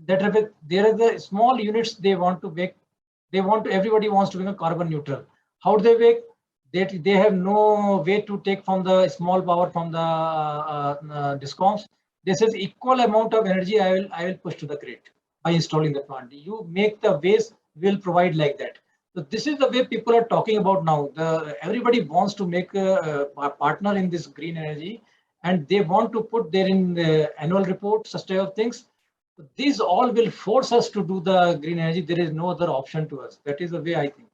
that there are the small units they want to make. Everybody wants to become carbon neutral. How do they make? They have no way to take from the small power from the discoms. This is equal amount of energy I will push to the grid by installing the plant. You make the waste, will provide like that. So this is the way people are talking about now. Everybody wants to make a partner in this green energy, and they want to put there in the annual report such type of things. So these all will force us to do the green energy. There is no other option to us. That is the way I think.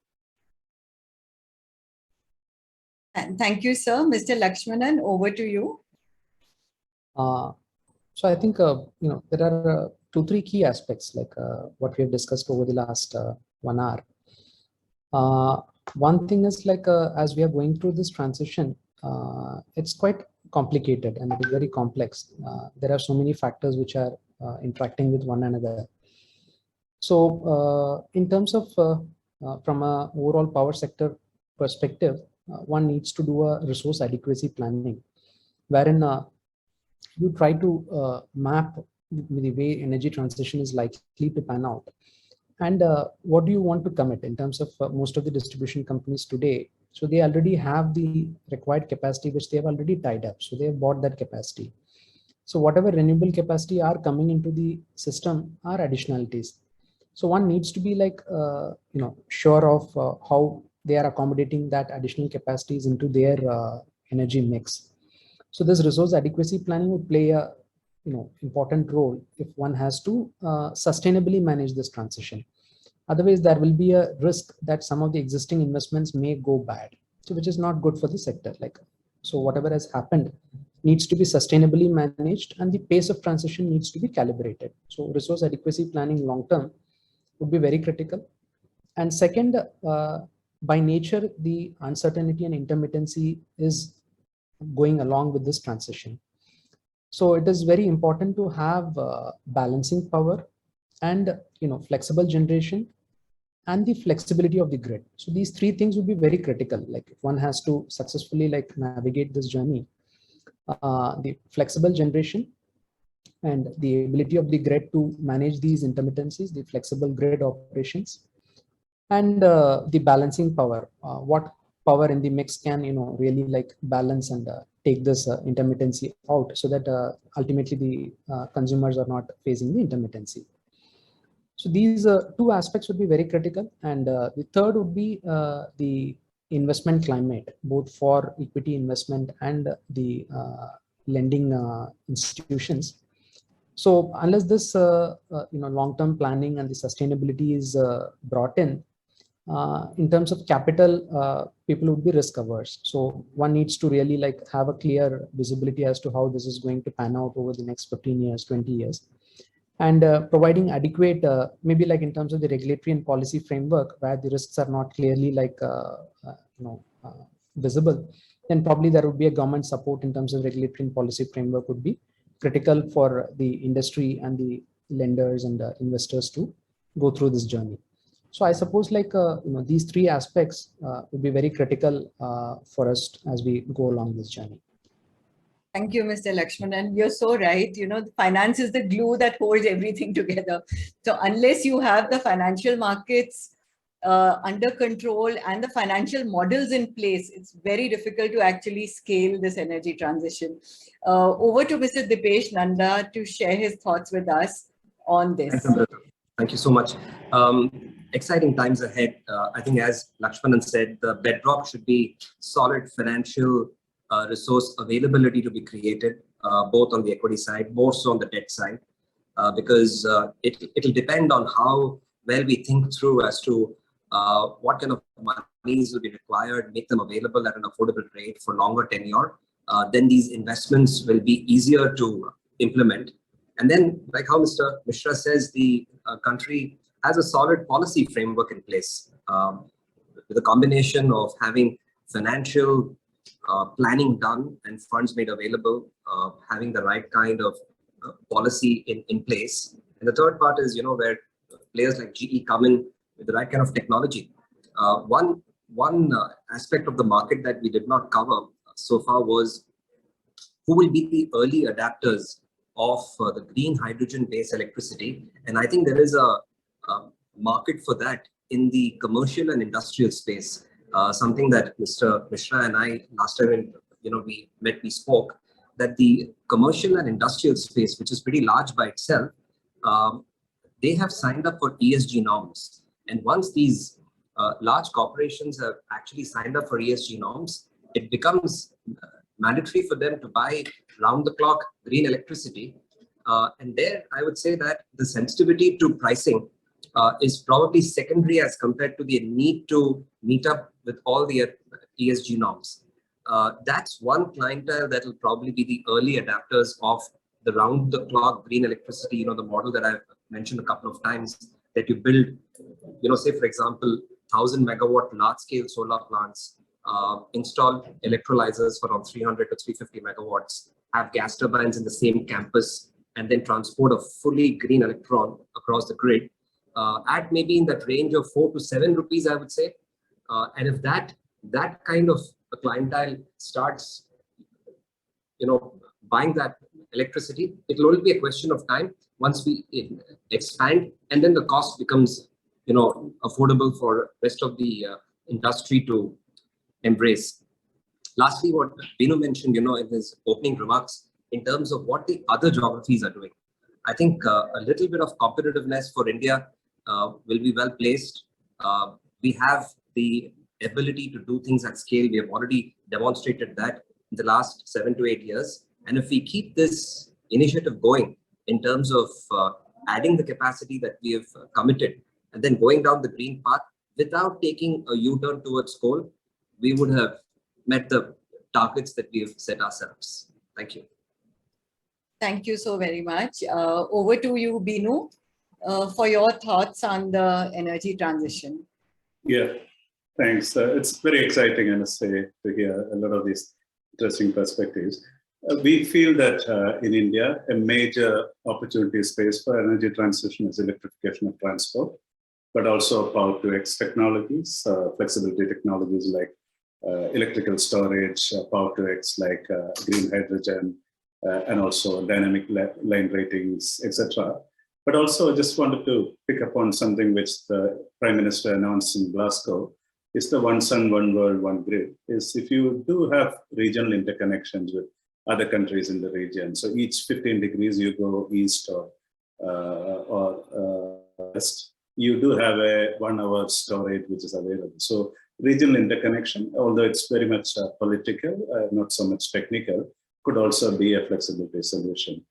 And thank you, sir. Mr. Lakshmanan, over to you. So I think there are 2-3 key aspects like what we have discussed over the last 1 hour. One thing is like, as we are going through this transition, it's quite complicated and it is very complex. There are so many factors which are interacting with one another. So in terms of from a overall power sector perspective, one needs to do a resource adequacy planning, wherein you try to map the way energy transition is likely to pan out. And what do you want to commit in terms of most of the distribution companies today? So they already have the required capacity, which they have already tied up. So they have bought that capacity. So whatever renewable capacity are coming into the system are additionalities. So one needs to be like, sure of how they are accommodating that additional capacities into their energy mix. So this resource adequacy planning would play a important role if one has to sustainably manage this transition. Otherwise, there will be a risk that some of the existing investments may go bad, so which is not good for the sector. Like, so whatever has happened needs to be sustainably managed, and the pace of transition needs to be calibrated. So resource adequacy planning long term would be very critical. And second, by nature, the uncertainty and intermittency is going along with this transition. So it is very important to have balancing power and flexible generation and the flexibility of the grid. So these three things would be very critical. Like if one has to successfully like navigate this journey, the flexible generation and the ability of the grid to manage these intermittencies, the flexible grid operations, and the balancing power. What power in the mix can really like balance and take this intermittency out, so that ultimately the consumers are not facing the intermittency. So these two aspects would be very critical. And the third would be the investment climate, both for equity investment and the lending institutions. So unless this long-term planning and the sustainability is brought in terms of capital, people would be risk averse. So one needs to really like have a clear visibility as to how this is going to pan out over the next 15 years, 20 years. And providing adequate, maybe like in terms of the regulatory and policy framework, where the risks are not clearly like visible, then probably there would be a government support in terms of regulatory and policy framework would be critical for the industry and the lenders and investors to go through this journey. So I suppose like these three aspects would be very critical for us as we go along this journey. Thank you, Mr. Lakshmanan. You're so right. Finance is the glue that holds everything together. So unless you have the financial markets under control and the financial models in place, it's very difficult to actually scale this energy transition. Over to Mr. Deepesh Nanda to share his thoughts with us on this. Thank you so much. Exciting times ahead. I think as Lakshmanan said, the bedrock should be solid financial resource availability to be created, both on the equity side, more so on the debt side, because it'll depend on how well we think through as to what kind of monies will be required, make them available at an affordable rate for longer tenure. Then these investments will be easier to implement. And then, like how Mr. Mishra says, the country has a solid policy framework in place with a combination of having financial planning done and funds made available, having the right kind of policy in place. And the third part is, where players like GE come in with the right kind of technology. One aspect of the market that we did not cover so far was who will be the early adapters of the green hydrogen-based electricity. And I think there is a market for that in the commercial and industrial space. Something that Mr. Mishra and I last time we met, we spoke that the commercial and industrial space, which is pretty large by itself, they have signed up for ESG norms. And once these large corporations have actually signed up for ESG norms, it becomes mandatory for them to buy round-the-clock green electricity. And there, I would say that the sensitivity to pricing is probably secondary as compared to the need to meet up with all the ESG norms. That's one clientele that will probably be the early adapters of the round-the-clock green electricity, the model that I've mentioned a couple of times, that you build, say, for example, 1,000 megawatt large-scale solar plants, install electrolyzers for around 300 to 350 megawatts, have gas turbines in the same campus, and then transport a fully green electron across the grid at maybe in that range of 4 to 7 rupees, I would say. And if that kind of a clientele starts, buying that electricity, it will only be a question of time once we expand, and then the cost becomes, affordable for rest of the industry to embrace. Lastly, what Binu mentioned, in his opening remarks, in terms of what the other geographies are doing, I think a little bit of competitiveness for India will be well placed. We have the ability to do things at scale. We have already demonstrated that in the last 7 to 8 years. And if we keep this initiative going in terms of adding the capacity that we have committed and then going down the green path without taking a U-turn towards coal, we would have met the targets that we have set ourselves. Thank you. Thank you so very much. Over to you, Binu, for your thoughts on the energy transition. Yeah, thanks. It's very exciting, I must say, to hear a lot of these interesting perspectives. We feel that in India, a major opportunity space for energy transition is electrification of transport, but also power to X technologies, flexibility technologies like electrical storage, power to X like green hydrogen, and also dynamic line ratings, etc. But also I just wanted to pick up on something which the Prime Minister announced in Glasgow. It's the one sun, one world, one grid. Is if you do have regional interconnections with other countries in the region, so each 15 degrees you go east or west, you do have a 1 hour storage which is available. So regional interconnection, although it's very much political, not so much technical, could also be a flexibility solution.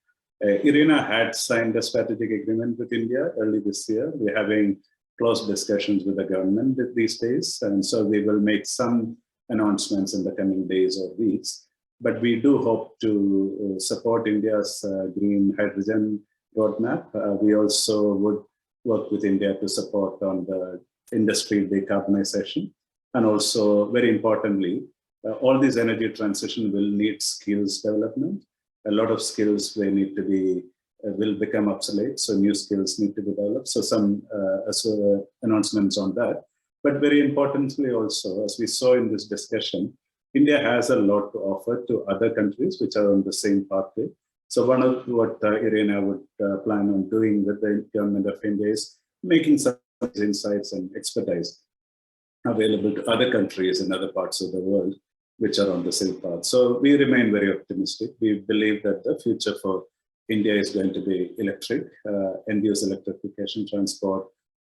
IRENA had signed a strategic agreement with India early this year. We're having close discussions with the government these days, and so we will make some announcements in the coming days or weeks. But we do hope to support India's green hydrogen roadmap. We also would work with India to support on the industry decarbonization. And also, very importantly, all these energy transition will need skills development. A lot of skills will become obsolete, so new skills need to be developed. So some announcements on that. But very importantly also, as we saw in this discussion, India has a lot to offer to other countries which are on the same pathway. So one of what IRENA would plan on doing with the government of India is making some insights and expertise available to other countries in other parts of the world which are on the same path. So we remain very optimistic. We believe that the future for India is going to be electric, end-use electrification, transport,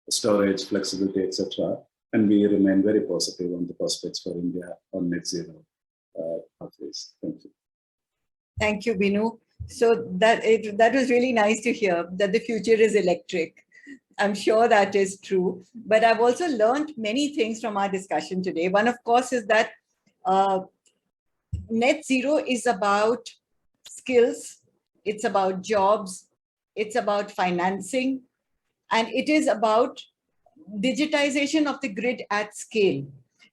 storage, flexibility, etc. And we remain very positive on the prospects for India on net zero pathways. Thank you. Thank you, Binu. So that was really nice to hear that the future is electric. I'm sure that is true. But I've also learned many things from our discussion today. One, of course, is that net zero is about skills, it's about jobs, it's about financing, and it is about digitization of the grid at scale.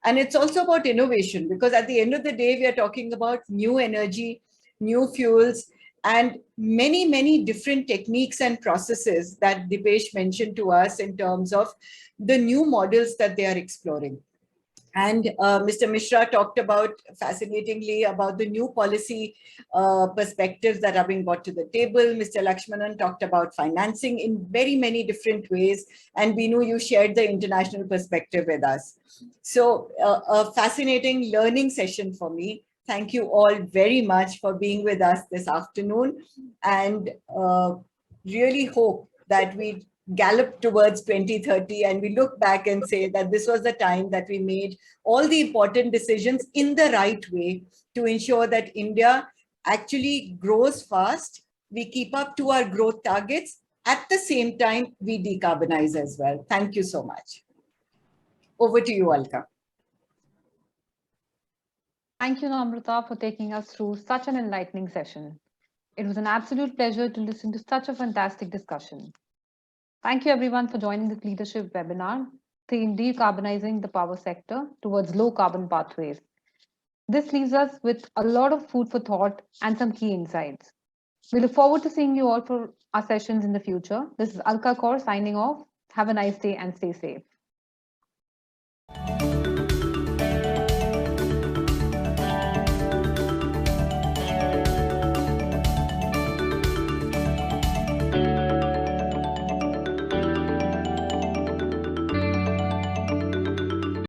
And it's also about innovation, because at the end of the day, we are talking about new energy, new fuels, and many, many different techniques and processes that Deepesh mentioned to us in terms of the new models that they are exploring. And Mr. Mishra talked about, fascinatingly, about the new policy perspectives that are being brought to the table. Mr. Lakshmanan talked about financing in very many different ways. And Binu, you shared the international perspective with us. So a fascinating learning session for me. Thank you all very much for being with us this afternoon. And really hope that we gallop towards 2030 and we look back and say that this was the time that we made all the important decisions in the right way to ensure that India actually grows fast, we keep up to our growth targets, at the same time we decarbonize as well. Thank you so much. Over to you, Alka. Thank you, Namrata, for taking us through such an enlightening session. It was an absolute pleasure to listen to such a fantastic discussion. Thank you everyone for joining the Leadership webinar. in decarbonizing the power sector towards low carbon pathways. This leaves us with a lot of food for thought and some key insights. We look forward to seeing you all for our sessions in the future. This is Alka Kaur signing off. Have a nice day and stay safe.